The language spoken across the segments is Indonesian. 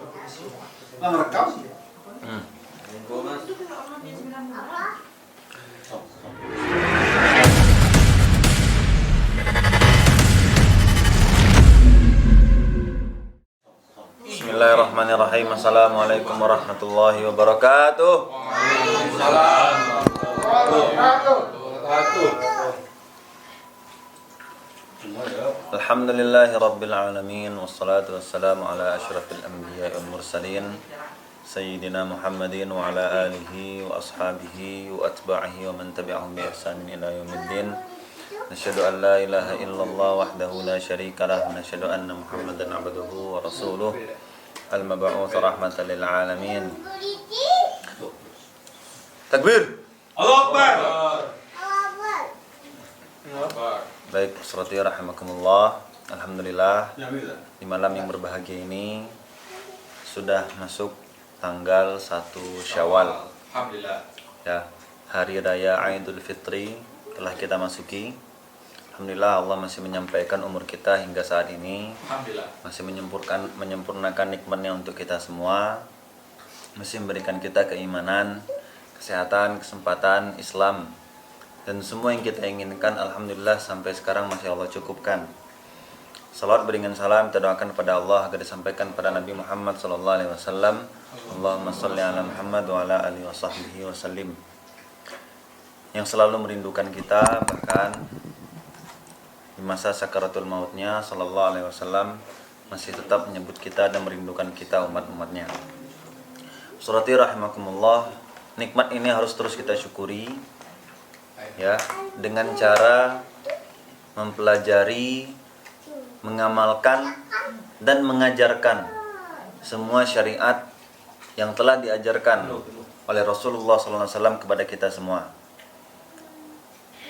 Nggak ngerekam? Bismillahirrahmanirrahim. Assalamualaikum warahmatullahi wabarakatuh. Alhamdulillahi rabbil alamin. Wassalatu wassalamu ala asyrafil anbiya wal mursalin Sayyidina Muhammadin wa ala alihi wa ashabihi wa atba'ihi wa man tabi'ahum bi ihsanin ila yaumiddin. Nasyhadu an la ilaha illallah wahdahu la syarika lah wa nasyhadu anna Muhammadan abduhu wa rasuluh al-mab'uts rahmatan lil alamin. Takbir. Allahu Akbar. Baik, surati rahimakumullah. Alhamdulillah, di malam yang berbahagia ini sudah masuk tanggal 1 Syawal. Alhamdulillah. Ya, hari raya Idul Fitri telah kita masuki. Alhamdulillah, Allah masih menyampaikan umur kita hingga saat ini. Alhamdulillah. Masih menyempurnakan nikmatnya untuk kita semua. Masih memberikan kita keimanan, kesehatan, kesempatan, Islam, dan semua yang kita inginkan. Alhamdulillah sampai sekarang masih Allah cukupkan. Salawat beringan salam kita doakan kepada Allah agar disampaikan pada Nabi Muhammad SAW. Allahumma salli ala Muhammad wa ala alihi wa sahbihi wa sallim. Yang selalu merindukan kita, bahkan di masa sakaratul mautnya sallallahu alaihi wasallam masih tetap menyebut kita dan merindukan kita umat-umatnya. Surati rahimakumullah, nikmat ini harus terus kita syukuri, ya, dengan cara mempelajari, mengamalkan dan mengajarkan semua syariat yang telah diajarkan oleh Rasulullah SAW kepada kita semua.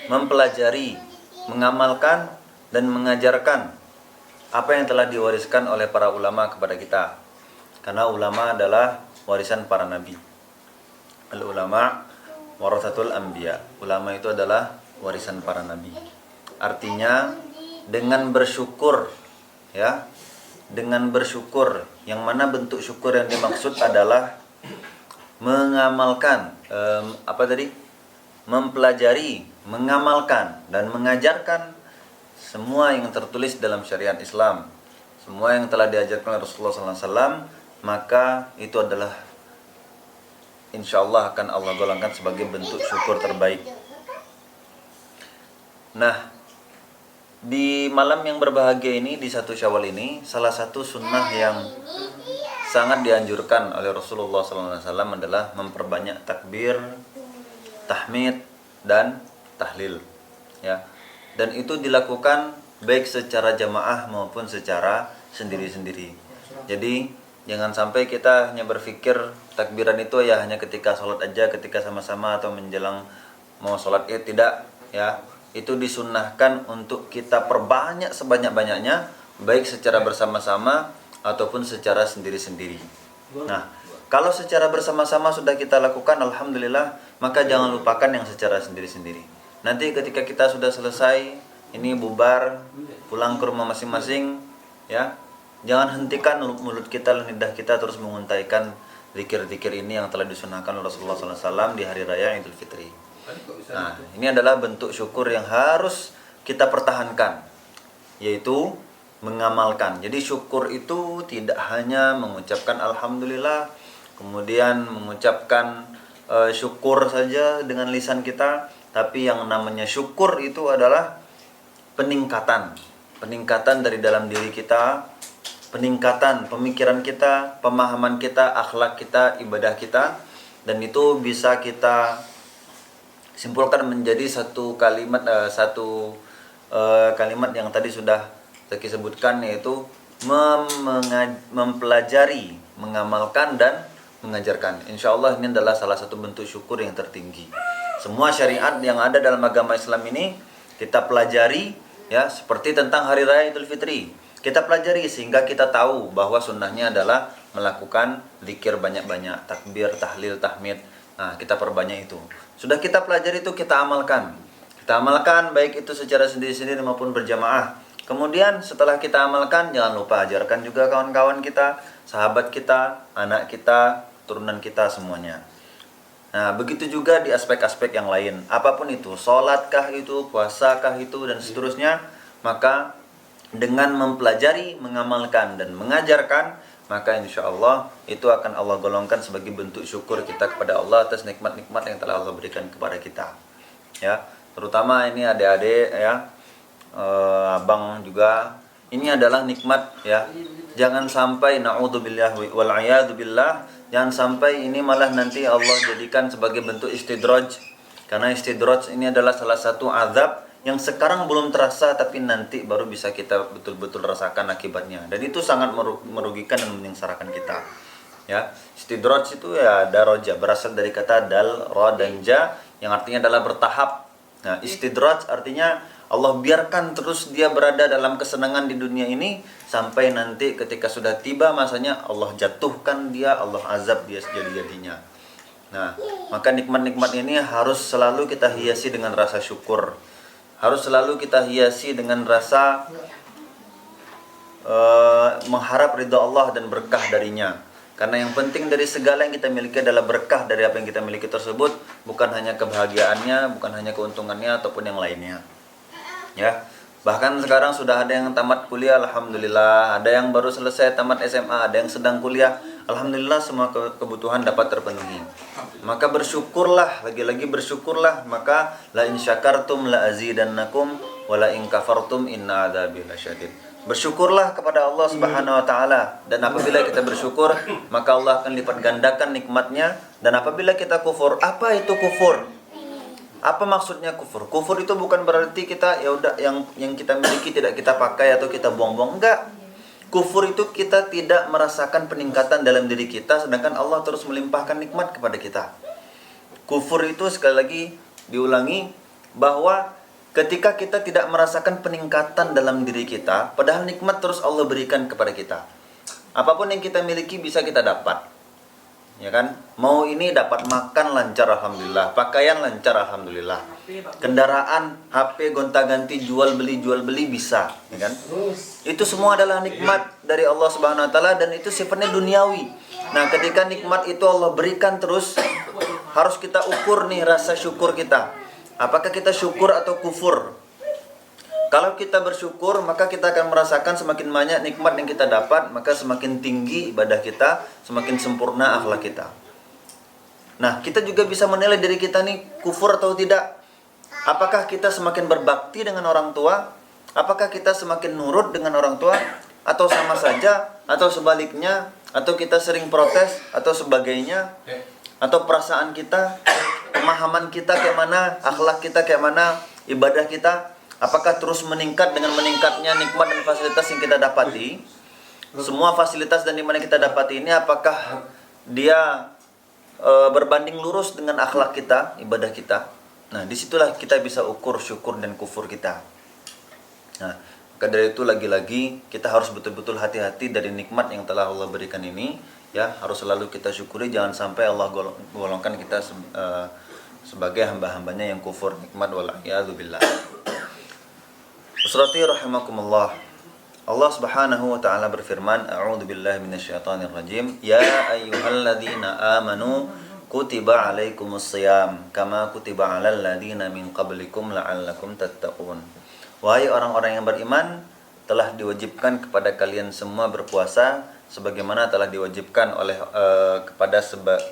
Mempelajari, mengamalkan dan mengajarkan apa yang telah diwariskan oleh para ulama kepada kita. Karena ulama adalah warisan para nabi. Al-ulama warathatul anbiya. Ulama itu adalah warisan para nabi. Artinya dengan bersyukur, ya, dengan bersyukur, yang mana bentuk syukur yang dimaksud adalah mengamalkan, mempelajari, mengamalkan dan mengajarkan semua yang tertulis dalam syariat Islam, semua yang telah diajarkan oleh Rasulullah SAW, maka itu adalah insyaallah akan Allah golongkan sebagai bentuk syukur terbaik. Nah, di malam yang berbahagia ini, di 1 Syawal ini, salah satu sunnah yang sangat dianjurkan oleh Rasulullah SAW adalah memperbanyak takbir, tahmid, dan tahlil, ya. Dan itu dilakukan baik secara jamaah maupun secara sendiri-sendiri. Jadi jangan sampai kita hanya berpikir takbiran itu ya hanya ketika sholat aja, ketika sama-sama atau menjelang mau sholat Id. Tidak, ya. Itu disunnahkan untuk kita perbanyak sebanyak-banyaknya, baik secara bersama-sama ataupun secara sendiri-sendiri. Nah, kalau secara bersama-sama sudah kita lakukan, alhamdulillah, maka jangan lupakan yang secara sendiri-sendiri. Nanti ketika kita sudah selesai, ini bubar, pulang ke rumah masing-masing, ya, jangan hentikan mulut kita, lidah kita terus menguntaikan zikir-zikir ini yang telah disunnahkan oleh Rasulullah SAW di hari raya Idul Fitri. Nah, ini adalah bentuk syukur yang harus kita pertahankan, yaitu mengamalkan. Jadi syukur itu tidak hanya mengucapkan alhamdulillah, kemudian mengucapkan syukur saja dengan lisan kita, tapi yang namanya syukur itu adalah peningkatan dari dalam diri kita, peningkatan pemikiran kita, pemahaman kita, akhlak kita, ibadah kita, dan itu bisa kita simpulkan menjadi satu kalimat yang tadi sudah saya sebutkan, yaitu mempelajari, mengamalkan dan mengajarkan. Insya Allah ini adalah salah satu bentuk syukur yang tertinggi. Semua syariat yang ada dalam agama Islam ini kita pelajari, ya, seperti tentang hari raya Idul Fitri. Kita pelajari sehingga kita tahu bahwa sunnahnya adalah melakukan zikir banyak-banyak, takbir, tahlil, tahmid. Nah, kita perbanyak itu. Sudah kita pelajari itu, kita amalkan. Kita amalkan baik itu secara sendiri-sendiri maupun berjamaah. Kemudian setelah kita amalkan, jangan lupa ajarkan juga kawan-kawan kita, sahabat kita, anak kita, turunan kita semuanya. Nah, begitu juga di aspek-aspek yang lain. Apapun itu, sholatkah itu, puasakah itu, dan seterusnya. Maka dengan mempelajari, mengamalkan, dan mengajarkan, maka insya Allah itu akan Allah golongkan sebagai bentuk syukur kita kepada Allah atas nikmat-nikmat yang telah Allah berikan kepada kita. Ya, terutama ini adik-adik ya, abang juga, ini adalah nikmat ya. Jangan sampai naudzubillah wal billah, jangan sampai ini malah nanti Allah jadikan sebagai bentuk istidraj. Karena istidraj ini adalah salah satu azab yang sekarang belum terasa, tapi nanti baru bisa kita betul-betul rasakan akibatnya. Dan itu sangat merugikan dan menyengsarakan kita. Ya, istidraj itu ya daraja, berasal dari kata dal, ra dan ja yang artinya adalah bertahap. Nah, istidraj artinya Allah biarkan terus dia berada dalam kesenangan di dunia ini sampai nanti ketika sudah tiba masanya Allah jatuhkan dia, Allah azab dia sejadi-jadinya. Nah, maka nikmat-nikmat ini harus selalu kita hiasi dengan rasa syukur. Harus selalu kita hiasi dengan rasa mengharap ridha Allah dan berkah darinya. Karena yang penting dari segala yang kita miliki adalah berkah dari apa yang kita miliki tersebut, bukan hanya kebahagiaannya, bukan hanya keuntungannya ataupun yang lainnya. Ya, bahkan sekarang sudah ada yang tamat kuliah, alhamdulillah, ada yang baru selesai tamat SMA, ada yang sedang kuliah, alhamdulillah semua kebutuhan dapat terpenuhi. Maka bersyukurlah, lagi-lagi bersyukurlah, maka la in syakartum la azidannakum wa la in kafartum inna adzabi lasyadid. Bersyukurlah kepada Allah Subhanahu wa taala, dan apabila kita bersyukur, maka Allah akan lipat gandakan nikmatnya. Dan apabila kita kufur, apa itu kufur? Apa maksudnya kufur? Kufur itu bukan berarti kita ya udah yang kita miliki tidak kita pakai atau kita buang-buang, enggak. Kufur itu kita tidak merasakan peningkatan dalam diri kita sedangkan Allah terus melimpahkan nikmat kepada kita. Kufur itu sekali lagi diulangi bahwa ketika kita tidak merasakan peningkatan dalam diri kita padahal nikmat terus Allah berikan kepada kita. Apapun yang kita miliki bisa kita dapat. Ya kan? Mau ini dapat makan lancar alhamdulillah, pakaian lancar alhamdulillah. Kendaraan, HP gonta-ganti, jual beli bisa, ya kan? Itu semua adalah nikmat dari Allah Subhanahu wa taala dan itu sifatnya duniawi. Nah, ketika nikmat itu Allah berikan terus, harus kita ukur nih rasa syukur kita. Apakah kita syukur atau kufur? Kalau kita bersyukur, maka kita akan merasakan semakin banyak nikmat yang kita dapat, maka semakin tinggi ibadah kita, semakin sempurna akhlak kita. Nah, kita juga bisa menilai diri kita nih kufur atau tidak. Apakah kita semakin berbakti dengan orang tua? Apakah kita semakin nurut dengan orang tua? Atau sama saja? Atau sebaliknya? Atau kita sering protes? Atau sebagainya? Atau perasaan kita? Pemahaman kita kayak mana? Akhlak kita kayak mana? Ibadah kita? Apakah terus meningkat dengan meningkatnya nikmat dan fasilitas yang kita dapati? Semua fasilitas dan nikmat yang kita dapati ini apakah dia berbanding lurus dengan akhlak kita, ibadah kita? Nah, disitulah kita bisa ukur syukur dan kufur kita. Nah, maka dari itu lagi-lagi kita harus betul-betul hati-hati dari nikmat yang telah Allah berikan ini. Ya, harus selalu kita syukuri, jangan sampai Allah golongkan kita sebagai hamba-hambanya yang kufur nikmat wal'iyadzubillah. Usrati rahimakumullah. Allah Subhanahu wa taala berfirman, A'udzu billahi minasyaitonir rajim. Ya ayyuhalladzina amanu kutiba alaikumus shiyam kama kutiba alal ladzina min qablikum la'allakum tattaqun. Wahai orang-orang yang beriman, telah diwajibkan kepada kalian semua berpuasa sebagaimana telah diwajibkan oleh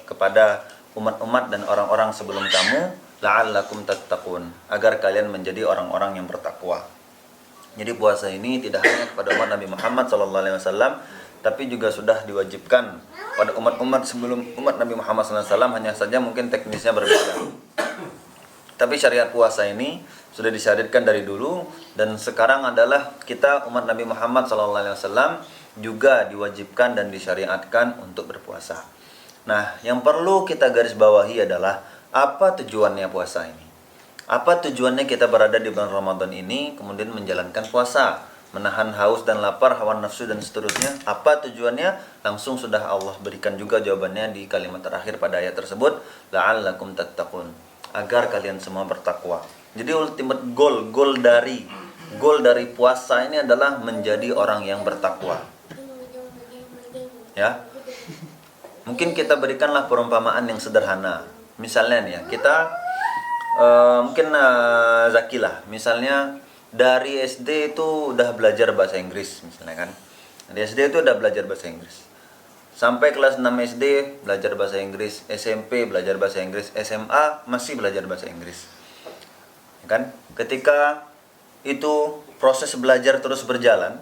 kepada umat-umat dan orang-orang sebelum kamu, la'allakum tattaqun, agar kalian menjadi orang-orang yang bertakwa. Jadi puasa ini tidak hanya kepada umat Nabi Muhammad SAW, tapi juga sudah diwajibkan pada umat-umat sebelum umat Nabi Muhammad SAW, hanya saja mungkin teknisnya berbeda. Tapi syariat puasa ini sudah disyariatkan dari dulu, dan sekarang adalah kita umat Nabi Muhammad SAW juga diwajibkan dan disyariatkan untuk berpuasa. Nah, yang perlu kita garis bawahi adalah apa tujuannya puasa ini? Apa tujuannya kita berada di bulan Ramadan ini, kemudian menjalankan puasa, menahan haus dan lapar, hawa nafsu dan seterusnya? Apa tujuannya? Langsung sudah Allah berikan juga jawabannya di kalimat terakhir pada ayat tersebut, la'allakum tattaqun, agar kalian semua bertakwa. Jadi ultimate goal dari goal dari puasa ini adalah menjadi orang yang bertakwa. Ya. Mungkin kita berikanlah perumpamaan yang sederhana. Misalnya nih ya, kita mungkin Zaki lah. Misalnya dari SD itu udah belajar bahasa Inggris misalnya kan. Dari SD itu udah belajar bahasa Inggris. Sampai kelas 6 SD belajar bahasa Inggris, SMP belajar bahasa Inggris, SMA masih belajar bahasa Inggris. Ya kan? Ketika itu proses belajar terus berjalan,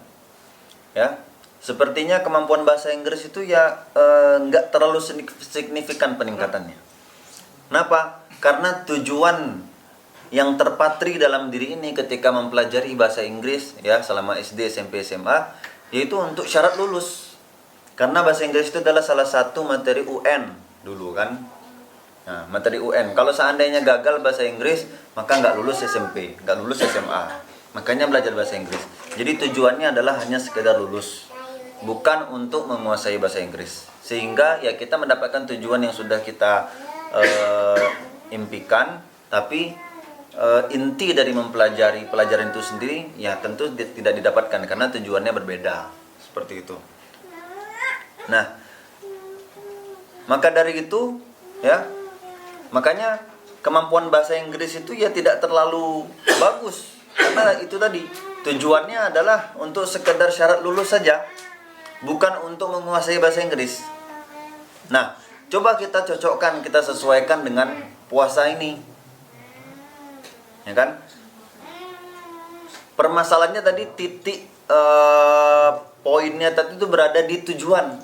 ya, sepertinya kemampuan bahasa Inggris itu ya nggak terlalu signifikan peningkatannya. Kenapa? Karena tujuan yang terpatri dalam diri ini ketika mempelajari bahasa Inggris ya selama SD, SMP, SMA yaitu untuk syarat lulus. Karena bahasa Inggris itu adalah salah satu materi UN dulu kan. Nah, materi UN. Kalau seandainya gagal bahasa Inggris, maka nggak lulus SMP, nggak lulus SMA. Makanya belajar bahasa Inggris. Jadi tujuannya adalah hanya sekedar lulus, bukan untuk menguasai bahasa Inggris. Sehingga ya kita mendapatkan tujuan yang sudah kita impikan, tapi inti dari mempelajari pelajaran itu sendiri ya tentu tidak didapatkan karena tujuannya berbeda. Seperti itu. Nah, maka dari itu ya, makanya kemampuan bahasa Inggris itu ya tidak terlalu bagus. Karena itu tadi tujuannya adalah untuk sekedar syarat lulus saja, bukan untuk menguasai bahasa Inggris. Nah, coba kita cocokkan, kita sesuaikan dengan puasa ini, ya kan? Permasalahannya tadi titik poinnya tadi itu berada di tujuan,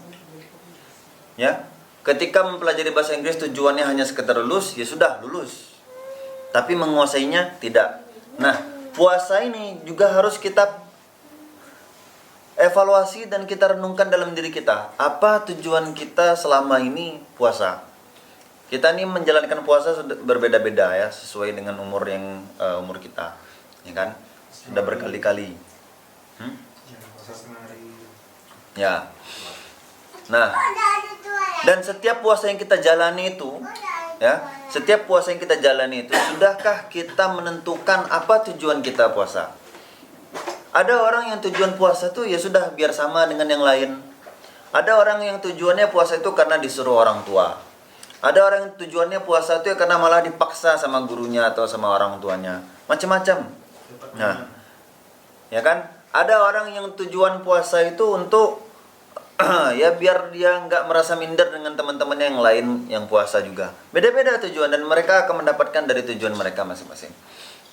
ya. Ketika mempelajari bahasa Inggris tujuannya hanya sekedar lulus, ya sudah lulus. Tapi menguasainya tidak. Nah, puasa ini juga harus kita evaluasi dan kita renungkan dalam diri kita. Apa tujuan kita selama ini puasa? Kita ini menjalankan puasa berbeda-beda ya, sesuai dengan umur yang umur kita, ya kan? Sudah berkali-kali. Ya. Nah, dan setiap puasa yang kita jalani itu, ya, setiap puasa yang kita jalani itu, sudahkah kita menentukan apa tujuan kita puasa? Ada orang yang tujuan puasa itu ya sudah biar sama dengan yang lain. Ada orang yang tujuannya puasa itu karena disuruh orang tua. Ada orang yang tujuannya puasa itu ya karena malah dipaksa sama gurunya atau sama orang tuanya. Macam-macam. Nah, ya kan? Ada orang yang tujuan puasa itu untuk ya biar dia nggak merasa minder dengan teman-temannya yang lain yang puasa juga. Beda-beda tujuan dan mereka akan mendapatkan dari tujuan mereka masing-masing.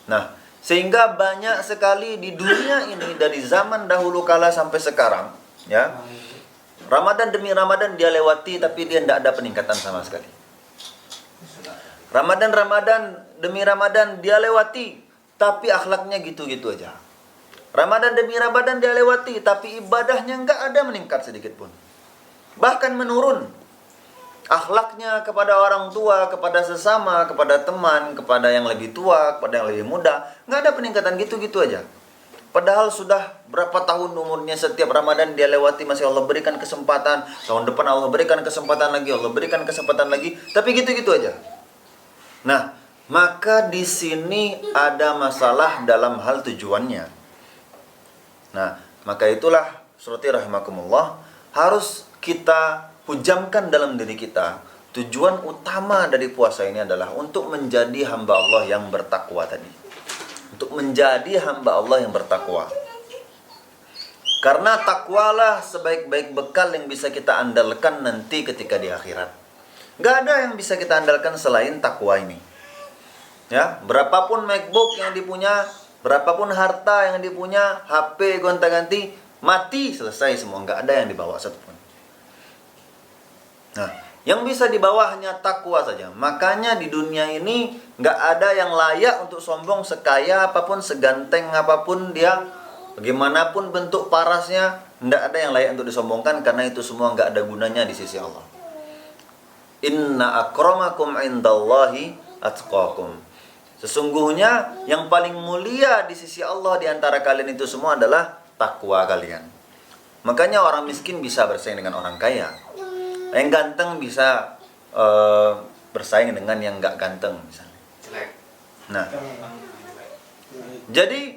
Nah, sehingga banyak sekali di dunia ini dari zaman dahulu kala sampai sekarang, ya. Ramadan demi Ramadan dia lewati tapi dia tidak ada peningkatan sama sekali. Ramadan demi Ramadan dia lewati tapi akhlaknya gitu-gitu aja. Ramadan demi Ramadan dia lewati tapi ibadahnya nggak ada meningkat sedikit pun. Bahkan menurun. Akhlaknya kepada orang tua, kepada sesama, kepada teman, kepada yang lebih tua, kepada yang lebih muda, nggak ada peningkatan gitu-gitu aja. Padahal sudah berapa tahun umurnya, setiap Ramadan dia lewati masih Allah berikan kesempatan, tahun depan Allah berikan kesempatan lagi, Allah berikan kesempatan lagi, tapi gitu-gitu aja. Nah, maka di sini ada masalah dalam hal tujuannya. Nah, maka itulah surati rahimakumullah harus kita hujamkan dalam diri kita. Tujuan utama dari puasa ini adalah untuk menjadi hamba Allah yang bertakwa tadi. Untuk menjadi hamba Allah yang bertakwa. Karena takwalah sebaik-baik bekal yang bisa kita andalkan nanti ketika di akhirat. Gak ada yang bisa kita andalkan selain takwa ini. Ya, berapapun MacBook yang dipunya, berapapun harta yang dipunya, HP gonta-ganti, mati selesai semua, gak ada yang dibawa satupun. Nah, yang bisa dibawa hanya takwa saja. Makanya di dunia ini nggak ada yang layak untuk sombong, sekaya apapun, seganteng apapun dia, bagaimanapun bentuk parasnya, nggak ada yang layak untuk disombongkan karena itu semua nggak ada gunanya di sisi Allah. Inna akramakum indallahi atqakum. Sesungguhnya yang paling mulia di sisi Allah di antara kalian itu semua adalah takwa kalian. Makanya orang miskin bisa bersaing dengan orang kaya. Yang ganteng bisa bersaing dengan yang nggak ganteng misalnya. Nah, jadi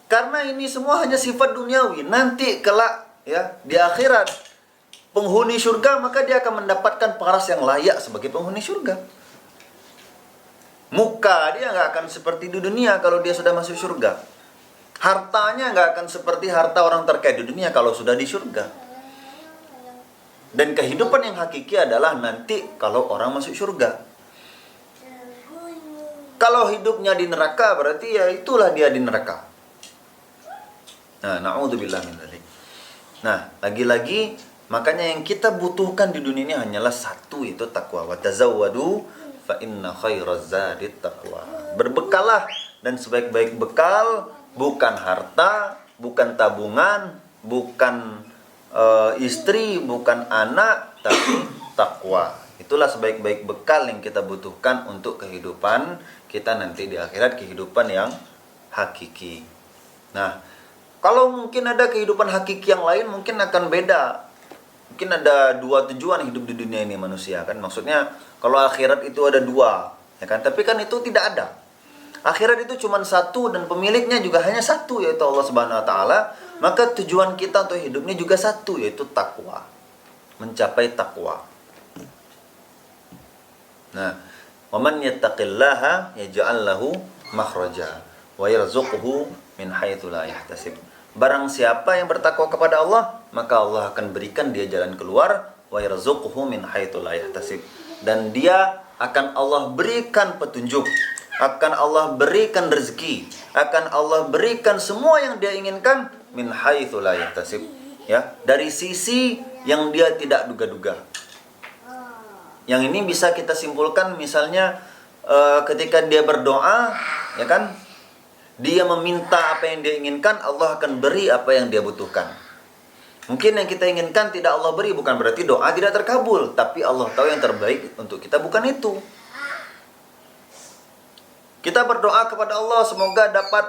Karena ini semua hanya sifat duniawi. Nanti kelak ya di akhirat penghuni surga maka dia akan mendapatkan paras yang layak sebagai penghuni surga. Muka dia nggak akan seperti di dunia kalau dia sudah masuk surga. Hartanya nggak akan seperti harta orang terkaya di dunia kalau sudah di surga. Dan kehidupan yang hakiki adalah nanti kalau orang masuk surga. Kalau hidupnya di neraka berarti ya itulah dia di neraka. Nah, na'udzubillah min dzalik. Nah, lagi-lagi makanya yang kita butuhkan di dunia ini hanyalah satu, yaitu takwa. Wa tazawwadu fa inna khairaz zadit taqwa. Berbekalah, dan sebaik-baik bekal bukan harta, bukan tabungan, bukan istri, bukan anak, tapi takwa. Itulah sebaik-baik bekal yang kita butuhkan untuk kehidupan kita nanti di akhirat, kehidupan yang hakiki. Nah, kalau mungkin ada kehidupan hakiki yang lain mungkin akan beda. Mungkin ada dua tujuan hidup di dunia ini manusia kan. Maksudnya kalau akhirat itu ada dua, ya kan? Tapi kan itu tidak ada. Akhirat itu cuma satu dan pemiliknya juga hanya satu, yaitu Allah Subhanahu wa taala. Maka tujuan kita untuk hidup ini juga satu, yaitu takwa. Mencapai takwa. Nah, wa man yattaqillaha yaj'al lahu makhraja wa yarzuqhu min haitsu la yahtasib. Barang siapa yang bertakwa kepada Allah, maka Allah akan berikan dia jalan keluar, wa yarzuqhu min haitsu la yahtasib. Dan dia akan Allah berikan petunjuk, akan Allah berikan rezeki, akan Allah berikan semua yang dia inginkan min haitsu la yahtasib, ya, dari sisi yang dia tidak duga-duga. Yang ini bisa kita simpulkan misalnya ketika dia berdoa, ya kan? Dia meminta apa yang dia inginkan, Allah akan beri apa yang dia butuhkan. Mungkin yang kita inginkan tidak Allah beri, bukan berarti doa tidak terkabul, tapi Allah tahu yang terbaik untuk kita bukan itu. Kita berdoa kepada Allah semoga dapat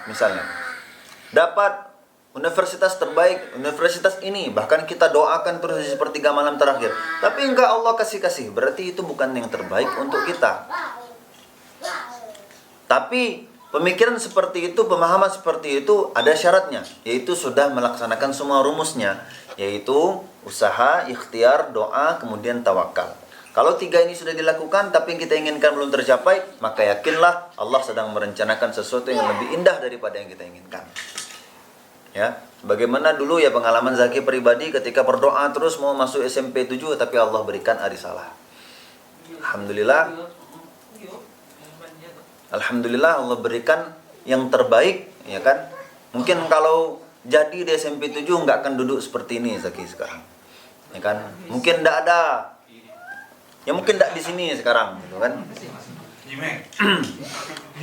misalnya dapat universitas terbaik, universitas ini, bahkan kita doakan terus di sepertiga malam terakhir. Tapi enggak Allah kasih, berarti itu bukan yang terbaik untuk kita. Tapi pemikiran seperti itu, pemahaman seperti itu ada syaratnya, yaitu sudah melaksanakan semua rumusnya, yaitu usaha, ikhtiar, doa, kemudian tawakal. Kalau tiga ini sudah dilakukan tapi yang kita inginkan belum tercapai, maka yakinlah Allah sedang merencanakan sesuatu yang lebih indah daripada yang kita inginkan. Ya, bagaimana dulu ya pengalaman Zaki pribadi ketika berdoa terus mau masuk SMP 7 tapi Allah berikan arisalah. Alhamdulillah Allah berikan yang terbaik, ya kan? Mungkin kalau jadi di SMP 7 nggak akan duduk seperti ini Zaki sekarang. Ya kan? Mungkin enggak ada. Ya mungkin enggak di sini sekarang, gitu kan?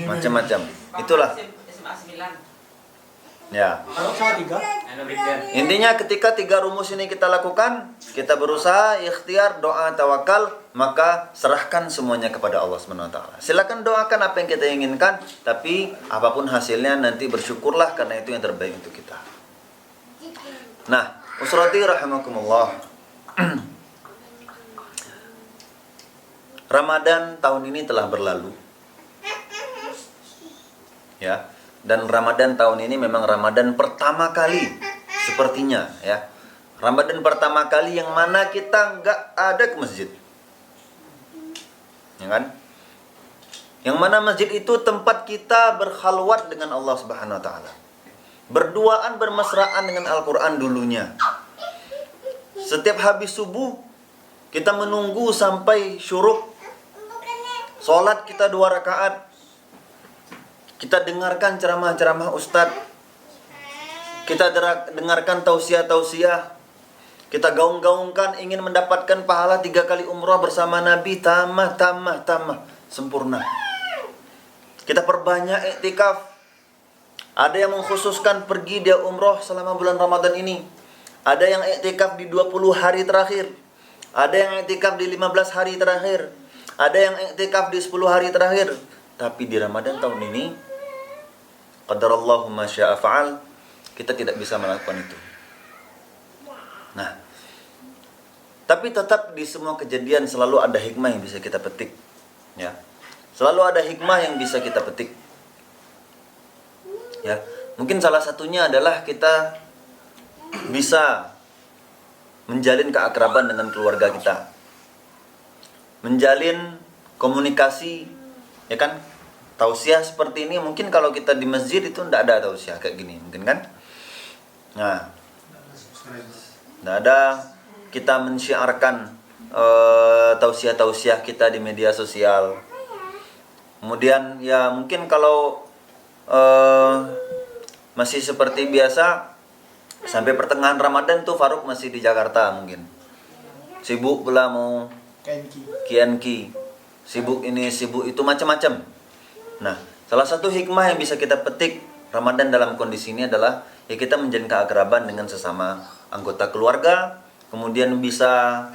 Macam-macam. Itulah. Ya. Intinya ketika tiga rumus ini kita lakukan, kita berusaha, ikhtiar, doa, tawakal, maka serahkan semuanya kepada Allah Subhanahu wa taala. Silakan doakan apa yang kita inginkan, tapi apapun hasilnya nanti bersyukurlah karena itu yang terbaik untuk kita. Nah, usrati rahimakumullah. Ramadan tahun ini telah berlalu. Ya. Dan Ramadan tahun ini memang Ramadan pertama kali sepertinya, ya. Ramadan pertama kali yang mana kita nggak ada ke masjid, ya kan? Yang mana masjid itu tempat kita berkhalwat dengan Allah Subhanahu wa taala. Berduaan, bermesraan dengan Al-Quran dulunya. Setiap habis subuh kita menunggu sampai syuruk. Sholat kita 2 rakaat. Kita dengarkan ceramah-ceramah ustadz. Kita dengarkan tausiah-tausiah. Kita gaung-gaungkan ingin mendapatkan pahala 3 kali umrah bersama Nabi. Tamah. Sempurna. Kita perbanyak iktikaf. Ada yang mengkhususkan pergi dia umrah selama bulan Ramadan ini. Ada yang iktikaf di 20 hari terakhir. Ada yang iktikaf di 15 hari terakhir. Ada yang iktikaf di 10 hari terakhir. Tapi di Ramadan tahun ini, qadarallahu ma syaa fa'al, kita tidak bisa melakukan itu. Nah, tapi tetap di semua kejadian selalu ada hikmah yang bisa kita petik, ya. Selalu ada hikmah yang bisa kita petik. Ya, mungkin salah satunya adalah kita bisa menjalin keakraban dengan keluarga kita, menjalin komunikasi, ya kan? Tausiah seperti ini mungkin kalau kita di masjid itu tidak ada tausiah kayak gini, mungkin kan? Nah, tidak ada kita mensyiarkan tausiah-tausiah kita di media sosial. Kemudian ya mungkin kalau masih seperti biasa sampai pertengahan Ramadan tuh Faruk masih di Jakarta mungkin. Sibuk pula mau kianki. Sibuk ini, sibuk itu, macam-macam. Nah, salah satu hikmah yang bisa kita petik Ramadan dalam kondisi ini adalah ya kita menjalin keakraban dengan sesama anggota keluarga, kemudian bisa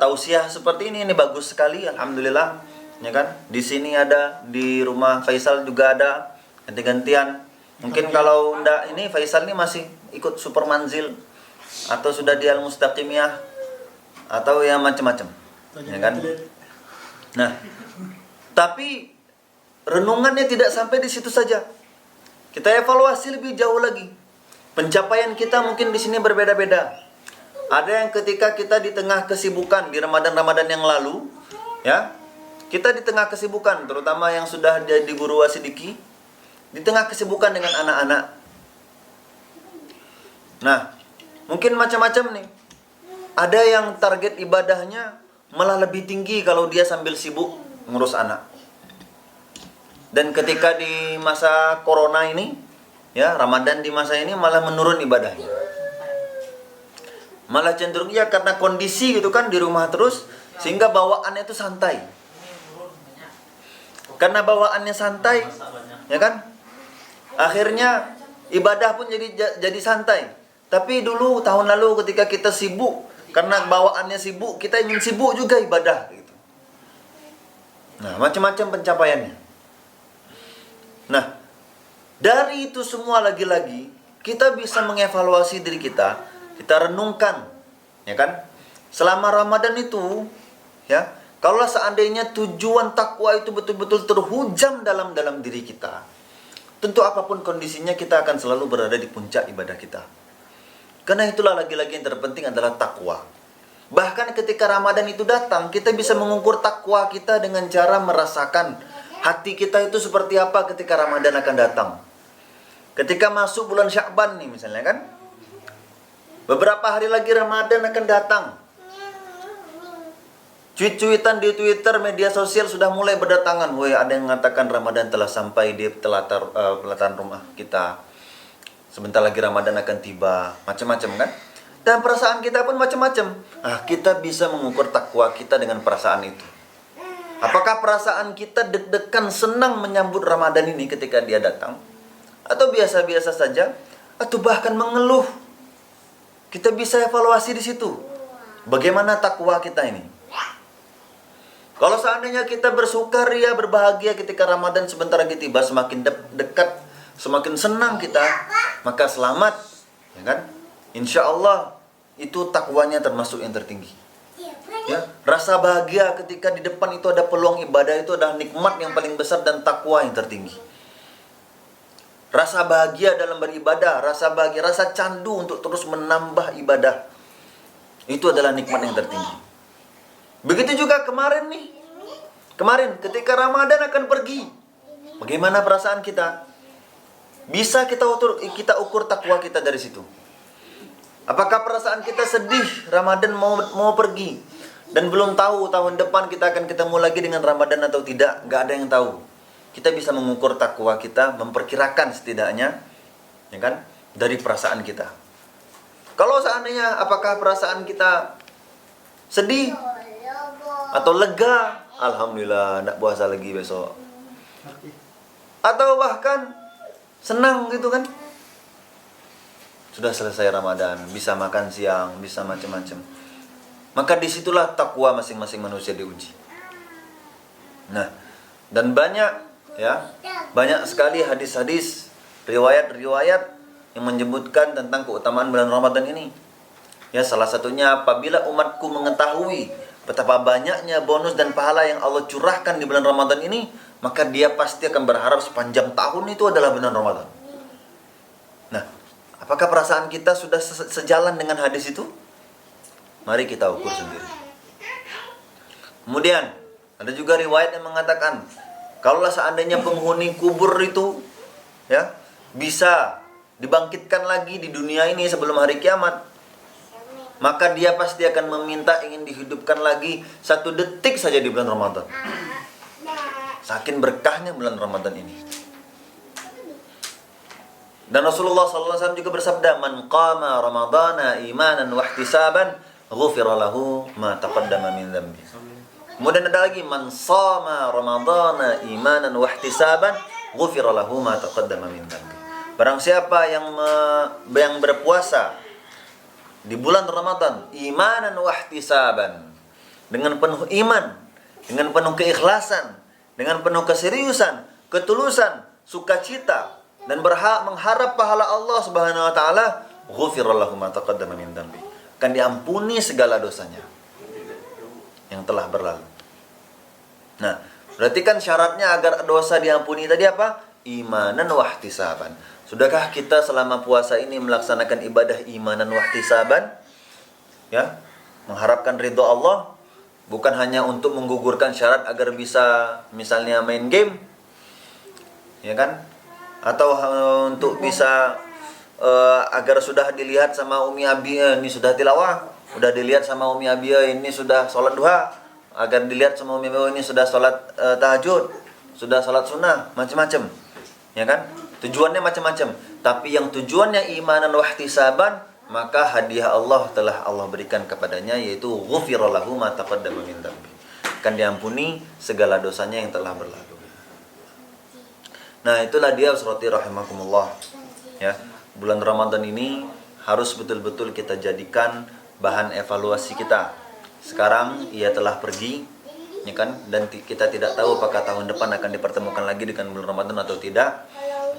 tausiah seperti ini bagus sekali, alhamdulillah, ya kan? Di sini ada, di rumah Faisal juga ada, ganti-gantian. Mungkin kalau ndak ini Faisal ini masih ikut super manzil atau sudah di al mustaqimiyah atau ya macam-macam, ya kan? Nah, tapi renungannya tidak sampai di situ saja. Kita evaluasi lebih jauh lagi. Pencapaian kita mungkin di sini berbeda-beda. Ada yang ketika kita di tengah kesibukan di Ramadan-Ramadan yang lalu, ya, kita di tengah kesibukan, terutama yang sudah jadi guru wasidiki, di tengah kesibukan dengan anak-anak. Nah, mungkin macam-macam nih. Ada yang target ibadahnya malah lebih tinggi kalau dia sambil sibuk ngurus anak. Dan ketika di masa corona ini, ya, Ramadan di masa ini malah menurun ibadahnya. Malah cenderung ya karena kondisi gitu kan, di rumah terus, sehingga bawaannya itu santai. Karena bawaannya santai, ya kan? Akhirnya ibadah pun jadi santai. Tapi dulu tahun lalu ketika kita sibuk, karena bawaannya sibuk, kita ingin sibuk juga ibadah gitu. Nah, macam-macam pencapaiannya. Nah, dari itu semua lagi-lagi kita bisa mengevaluasi diri kita, kita renungkan, ya kan? Selama Ramadan itu, ya, kalau seandainya tujuan takwa itu betul-betul terhujam dalam diri kita, tentu apapun kondisinya kita akan selalu berada di puncak ibadah kita. Karena itulah lagi-lagi yang terpenting adalah takwa. Bahkan ketika Ramadan itu datang, kita bisa mengukur takwa kita dengan cara merasakan hati kita itu seperti apa ketika Ramadan akan datang. Ketika masuk bulan Sya'ban nih misalnya kan, beberapa hari lagi Ramadan akan datang. Cuit-cuitan di Twitter, media sosial sudah mulai berdatangan. Woi, ada yang mengatakan Ramadan telah sampai di pelataran rumah kita. Sebentar lagi Ramadan akan tiba. Macam-macam kan? Dan perasaan kita pun macam-macam. Kita bisa mengukur takwa kita dengan perasaan itu. Apakah perasaan kita deg-degan senang menyambut Ramadan ini ketika dia datang? Atau biasa-biasa saja? Atau bahkan mengeluh? Kita bisa evaluasi di situ. Bagaimana takwa kita ini? Kalau seandainya kita bersukaria, berbahagia ketika Ramadan sebentar lagi tiba, semakin dekat, semakin senang kita, maka selamat, ya kan? Insya Allah itu takwanya termasuk yang tertinggi. Ya, rasa bahagia ketika di depan itu ada peluang ibadah itu adalah nikmat yang paling besar dan takwa yang tertinggi. Rasa bahagia dalam beribadah, rasa bahagia, rasa candu untuk terus menambah ibadah, itu adalah nikmat yang tertinggi. Begitu juga kemarin nih. Kemarin ketika Ramadan akan pergi, bagaimana perasaan kita? Bisa kita ukur takwa kita dari situ. Apakah perasaan kita sedih Ramadan mau pergi dan belum tahu tahun depan kita akan ketemu lagi dengan Ramadan atau tidak? Gak ada yang tahu. Kita bisa mengukur takwa kita, memperkirakan setidaknya, ya kan, dari perasaan kita. Kalau seandainya apakah perasaan kita sedih atau lega, alhamdulillah nak puasa lagi besok. Atau bahkan senang gitu kan, sudah selesai Ramadan, bisa makan siang, bisa macam-macam. Maka disitulah takwa masing-masing manusia diuji. Nah, dan banyak sekali hadis-hadis, riwayat-riwayat yang menyebutkan tentang keutamaan bulan Ramadan ini. Ya, salah satunya apabila umatku mengetahui betapa banyaknya bonus dan pahala yang Allah curahkan di bulan Ramadan ini, maka dia pasti akan berharap sepanjang tahun itu adalah bulan Ramadan. Nah, apakah perasaan kita sudah sejalan dengan hadis itu? Mari kita ukur sendiri. Kemudian, ada juga riwayat yang mengatakan, kalaulah seandainya penghuni kubur itu ya bisa dibangkitkan lagi di dunia ini sebelum hari kiamat, maka dia pasti akan meminta ingin dihidupkan lagi 1 detik saja di bulan Ramadan. Saking berkahnya bulan Ramadan ini. Dan Rasulullah SAW juga bersabda, "Man qama Ramadana imanan wa ihtisaban, ghufira lahu ma taqaddama min dhanbi." Kemudian ada lagi, "Man shama Ramadana imanan wa ihtisaban, ghufira lahu ma taqaddama min dhanbi." Barang siapa yang berpuasa di bulan Ramadan imanan wa ihtisaban, dengan penuh iman, dengan penuh keikhlasan, dengan penuh keseriusan, ketulusan, sukacita, dan mengharap pahala Allah Subhanahu wa taala, ghufira lahu ma taqaddama min dhanbi. Akan diampuni segala dosanya yang telah berlalu. Nah, berarti kan syaratnya agar dosa diampuni tadi apa? Imanan wa ihtisaban. Sudahkah kita selama puasa ini melaksanakan ibadah imanan wa ihtisaban? Ya, mengharapkan ridho Allah, bukan hanya untuk menggugurkan syarat agar bisa misalnya main game, ya kan? Atau untuk bisa agar sudah dilihat sama Umi Abi ini sudah tilawah, sudah dilihat sama Umi Abi ini sudah sholat duha, agar dilihat sama Umi Abi ini sudah sholat tahajud, sudah sholat sunnah, macam-macam, ya kan? Tujuannya macam-macam. Tapi yang tujuannya imanan wa ihtisaban, maka hadiah Allah telah Allah berikan kepadanya, yaitu ghufira lahu ma taqaddama min dhanbi. Akan diampuni segala dosanya yang telah berlalu. Nah, itulah dia usrati rahimakumullah. Ya, bulan Ramadan ini harus betul-betul kita jadikan bahan evaluasi kita. Sekarang ia telah pergi, ya kan? Dan kita tidak tahu apakah tahun depan akan dipertemukan lagi dengan bulan Ramadan atau tidak.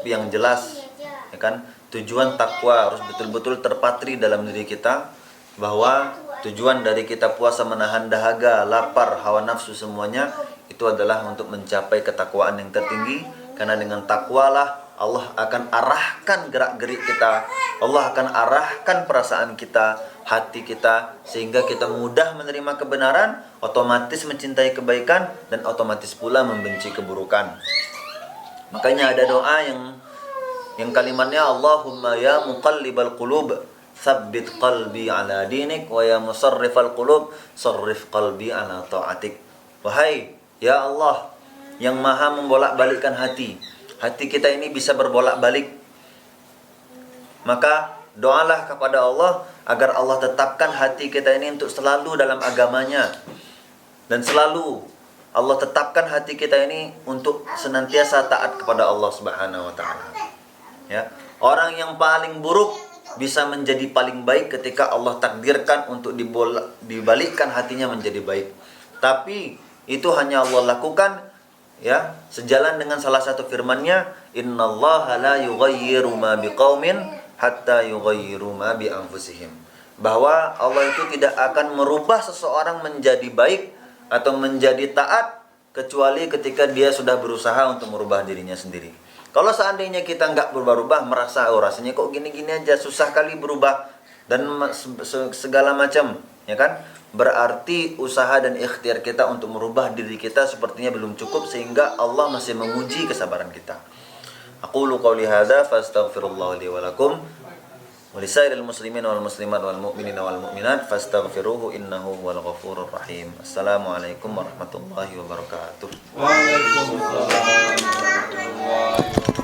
Tapi yang jelas, ya kan, tujuan takwa harus betul-betul terpatri dalam diri kita, bahwa tujuan dari kita puasa menahan dahaga, lapar, hawa nafsu semuanya itu adalah untuk mencapai ketakwaan yang tertinggi. Karena dengan takwalah Allah akan arahkan gerak-gerik kita, Allah akan arahkan perasaan kita, hati kita, sehingga kita mudah menerima kebenaran, otomatis mencintai kebaikan, dan otomatis pula membenci keburukan. Makanya ada doa yang kalimatnya, Allahumma ya muqallibal qulub, tsabbit qalbi ala dinik, wa ya musarrifal qulub, sarrif qalbi ala ta'atik. Wahai ya Allah yang maha membolak-balikkan hati, hati kita ini bisa berbolak-balik, maka doalah kepada Allah agar Allah tetapkan hati kita ini untuk selalu dalam agamanya, dan selalu Allah tetapkan hati kita ini untuk senantiasa taat kepada Allah Subhanahu wa taala. Ya, orang yang paling buruk bisa menjadi paling baik ketika Allah takdirkan untuk dibalikkan hatinya menjadi baik. Tapi itu hanya Allah lakukan, ya, sejalan dengan salah satu firman-Nya, innallaha la yughayyiru ma biqaumin hatta yughayyiru ma bi anfusihim. Bahwa Allah itu tidak akan merubah seseorang menjadi baik atau menjadi taat kecuali ketika dia sudah berusaha untuk merubah dirinya sendiri. Kalau seandainya kita nggak berubah-ubah, merasa rasanya kok gini-gini aja, susah kali berubah dan segala macam, ya kan? Berarti usaha dan ikhtiar kita untuk merubah diri kita sepertinya belum cukup, sehingga Allah masih menguji kesabaran kita. Aqulu qouli hadza fastaghfirullah li wa lakum wa lisairil muslimin wal muslimat wal mu'minin wal mu'minat fastaghfiruhu innahu huwal ghafurur rahim. Assalamualaikum warahmatullahi wabarakatuh. Waalaikumsalam warahmatullahi wabarakatuh.